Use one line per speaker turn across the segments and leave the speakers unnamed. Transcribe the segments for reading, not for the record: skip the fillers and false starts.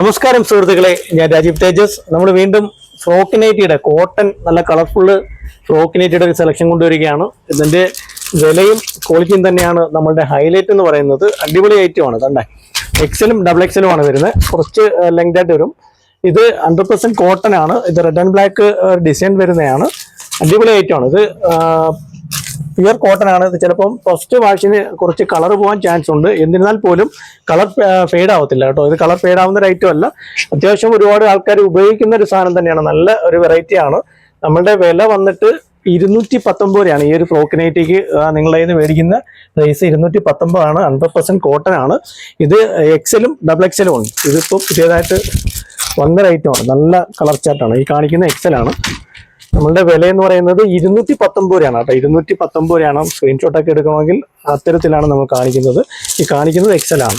നമസ്കാരം സുഹൃത്തുക്കളെ, ഞാൻ രാജീവ് തേജസ്. നമ്മൾ വീണ്ടും ഫ്രോക്ക് നൈറ്റിയുടെ കോട്ടൺ നല്ല കളർഫുള്ള് ഫ്രോക്ക് നൈറ്റിയുടെ ഒരു സെലക്ഷൻ കൊണ്ടുവരികയാണ്. ഇതിന്റെ വിലയും ക്വാളിറ്റിയും തന്നെയാണ് നമ്മളുടെ ഹൈലൈറ്റ് എന്ന് പറയുന്നത്. അടിപൊളി ഐറ്റമാണ്. കണ്ടേ, എക്സലും ഡബിൾ എക്സലും ആണ് വരുന്നത്. കുറച്ച് ലെങ്ത് ആയിട്ട് വരും. ഇത് 100% കോട്ടൺ ആണ്. ഇത് റെഡ് ആൻഡ് ബ്ലാക്ക് ഡിസൈൻ വരുന്നതാണ്. അടിപൊളി ഐറ്റമാണ്. ഇത് പ്യുവർ കോട്ടൺ ആണ്. ഇത് ചിലപ്പം ഫസ്റ്റ് വാഷിന് കുറച്ച് കളർ പോകാൻ ചാൻസ് ഉണ്ട്. എന്നിരുന്നാൽ പോലും കളർ ഫെയ്ഡ് ആവത്തില്ല കേട്ടോ. ഇത് കളർ ഫെയ്ഡ് ആവുന്ന ഒരു ഐറ്റം അല്ല. അത്യാവശ്യം ഒരുപാട് ആൾക്കാർ ഉപയോഗിക്കുന്ന ഒരു സാധനം തന്നെയാണ്. നല്ല ഒരു വെറൈറ്റി ആണ്. നമ്മളുടെ വില വന്നിട്ട് 219 രൂപയാണ്. ഈ ഒരു ഫ്രോക്ക് നൈറ്റിക്ക് നിങ്ങളുടെ കയ്യിൽ നിന്ന് മേടിക്കുന്ന പ്രൈസ് 219 ആണ്. 100% കോട്ടൺ ആണ്. ഇത് എക്സലും ഡബിൾ എക്സലും ഉണ്ട്. ഇതിപ്പോൾ പുതിയതായിട്ട് വന്നൊരു ഐറ്റമാണ്. നല്ല കളർ ചാർട്ടാണ്. ഈ കാണിക്കുന്ന എക്സലാണ്. നമ്മളുടെ വില എന്ന് പറയുന്നത് 219 രൂപയാണ് കേട്ടോ. 219 രൂപയാണ്. സ്ക്രീൻഷോട്ടൊക്കെ എടുക്കണമെങ്കിൽ അത്തരത്തിലാണ് നമ്മൾ കാണിക്കുന്നത്. ഈ കാണിക്കുന്നത് എക്സൽ ആണ്.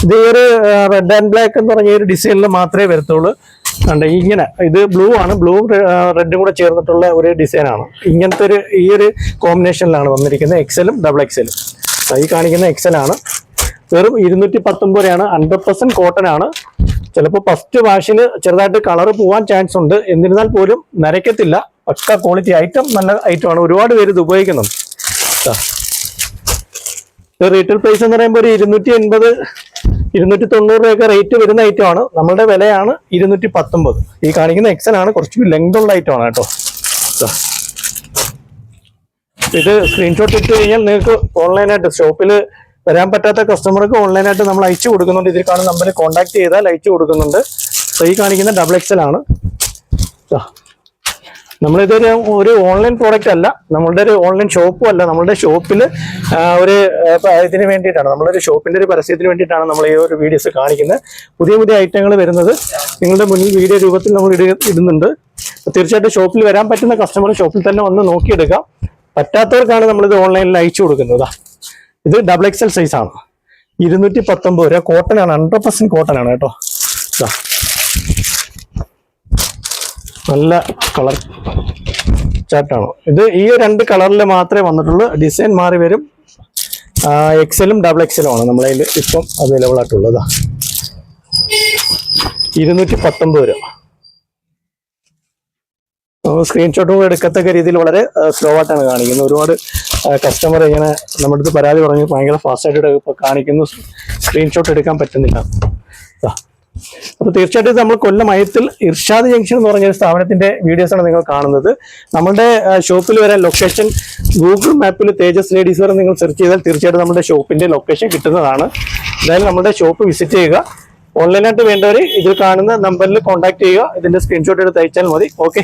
ഇത് ഈ ഒരു റെഡ് ആൻഡ് ബ്ലാക്ക് എന്ന് പറഞ്ഞ ഒരു ഡിസൈനിൽ മാത്രമേ വരത്തുള്ളൂ. കണ്ടേ, ഇങ്ങനെ ഇത് ബ്ലൂ ആണ്. ബ്ലൂവും റെഡും കൂടെ ചേർന്നിട്ടുള്ള ഒരു ഡിസൈനാണ്. ഇങ്ങനത്തെ ഈ ഒരു കോമ്പിനേഷനിലാണ് വന്നിരിക്കുന്നത്. എക്സലും ഡബിൾ എക്സലും. ഈ കാണിക്കുന്ന എക്സലാണ്. വെറും 219 രൂപയാണ്. 100% കോട്ടൺ ആണ്. ചിലപ്പോൾ ഫസ്റ്റ് വാഷിന് ചെറുതായിട്ട് കളർ പോകാൻ ചാൻസ് ഉണ്ട്. എന്നിരുന്നാൽ പോലും നരയ്ക്കത്തില്ല. പക്ക ക്വാളിറ്റി ഐറ്റം. നല്ല ഐറ്റമാണ്. ഒരുപാട് പേര് ഇത് ഉപയോഗിക്കുന്നുണ്ട്. റീറ്റെയിൽ പ്രൈസ് എന്ന് പറയുമ്പോൾ ഒരു 280 290 രൂപയൊക്കെ റേറ്റ് വരുന്ന ഐറ്റമാണ്. നമ്മളുടെ വിലയാണ് 219. ഈ കാണിക്കുന്ന എക്സൽ ആണ്. കുറച്ച് ലെങ്ത് ഉള്ള ഐറ്റമാണ് കേട്ടോ. ഇത് സ്ക്രീൻഷോട്ട് ഇട്ട് കഴിഞ്ഞാൽ നിങ്ങൾക്ക് ഓൺലൈനായിട്ട് ഷോപ്പിൽ വരാൻ പറ്റാത്ത കസ്റ്റമർക്ക് ഓൺലൈനായിട്ട് നമ്മൾ അയച്ചു കൊടുക്കുന്നുണ്ട്. ഇതിൽ കാണുന്ന നമ്പറിൽ കോൺടാക്ട് ചെയ്താൽ അയച്ചു കൊടുക്കുന്നുണ്ട്. ഈ കാണിക്കുന്ന ഡബിൾ എക്സൽ ആണ്. നമ്മളിതൊരു ഓൺലൈൻ പ്രോഡക്റ്റ് അല്ല. നമ്മളുടെ ഒരു ഓൺലൈൻ ഷോപ്പും അല്ല. നമ്മളുടെ ഷോപ്പിൽ ഒരു ഇതിന് വേണ്ടിയിട്ടാണ്, നമ്മളൊരു ഷോപ്പിന്റെ ഒരു പരസ്യത്തിന് വേണ്ടിയിട്ടാണ് നമ്മൾ ഈ ഒരു വീഡിയോസ് കാണിക്കുന്നത്. പുതിയ പുതിയ ഐറ്റങ്ങൾ വരുന്നത് നിങ്ങളുടെ മുന്നിൽ വീഡിയോ രൂപത്തിൽ നമ്മൾ ഇടുന്നുണ്ട്. തീർച്ചയായിട്ടും ഷോപ്പിൽ വരാൻ പറ്റുന്ന കസ്റ്റമർ ഷോപ്പിൽ തന്നെ വന്ന് നോക്കിയെടുക്കാം. പറ്റാത്തവർക്കാണ് നമ്മളിത് ഓൺലൈനിൽ അയച്ചു കൊടുക്കുന്നത്. ഇത് ഡബിൾ എക്സൽ സൈസാണ്. 219 രൂപ. കോട്ടൺ ആണ്. 100% കോട്ടൺ ആണ് കേട്ടോ. നല്ല കളർ ചാർട്ടാണ്. ഇത് ഈ 2 കളറിൽ മാത്രമേ വന്നിട്ടുള്ളൂ. ഡിസൈൻ മാറി വരും. എക്സലും ഡബിൾ എക്സലും ആണ് നമ്മളതിൽ ഇപ്പം അവൈലബിൾ ആയിട്ടുള്ളത്. 219 രൂപ. സ്ക്രീൻഷോട്ടും എടുക്കത്തക്ക രീതിയിൽ വളരെ സ്ലോ ആയിട്ടാണ് കാണിക്കുന്നത്. ഒരുപാട് കസ്റ്റമർ ഇങ്ങനെ നമ്മുടെ അടുത്ത് പരാതി പറഞ്ഞ് ഭയങ്കര ഫാസ്റ്റായിട്ട് കാണിക്കുന്നു. സ്ക്രീൻഷോട്ട് എടുക്കാൻ പറ്റുന്നില്ല. അപ്പോൾ തീർച്ചയായിട്ടും നമ്മൾ കൊല്ലം അയത്തിൽ ഇർഷാദ് ജംഗ്ഷൻ എന്ന് പറഞ്ഞ സ്ഥാപനത്തിന്റെ വീഡിയോസാണ് നിങ്ങൾ കാണുന്നത്. നമ്മുടെ ഷോപ്പിൽ വരാൻ ലൊക്കേഷൻ ഗൂഗിൾ മാപ്പിൽ തേജസ് ലേഡീസ് വെയർ നിങ്ങൾ സെർച്ച് ചെയ്താൽ തീർച്ചയായിട്ടും നമ്മുടെ ഷോപ്പിന്റെ ലൊക്കേഷൻ കിട്ടുന്നതാണ്. എന്തായാലും നമ്മുടെ ഷോപ്പ് വിസിറ്റ് ചെയ്യുക. ഓൺലൈനായിട്ട് വേണ്ടവർ ഇതിൽ കാണുന്ന നമ്പറിൽ കോൺടാക്ട് ചെയ്യുക. ഇതിന്റെ സ്ക്രീൻഷോട്ട് എടുത്ത് അയച്ചാൽ മതി. ഓക്കെ.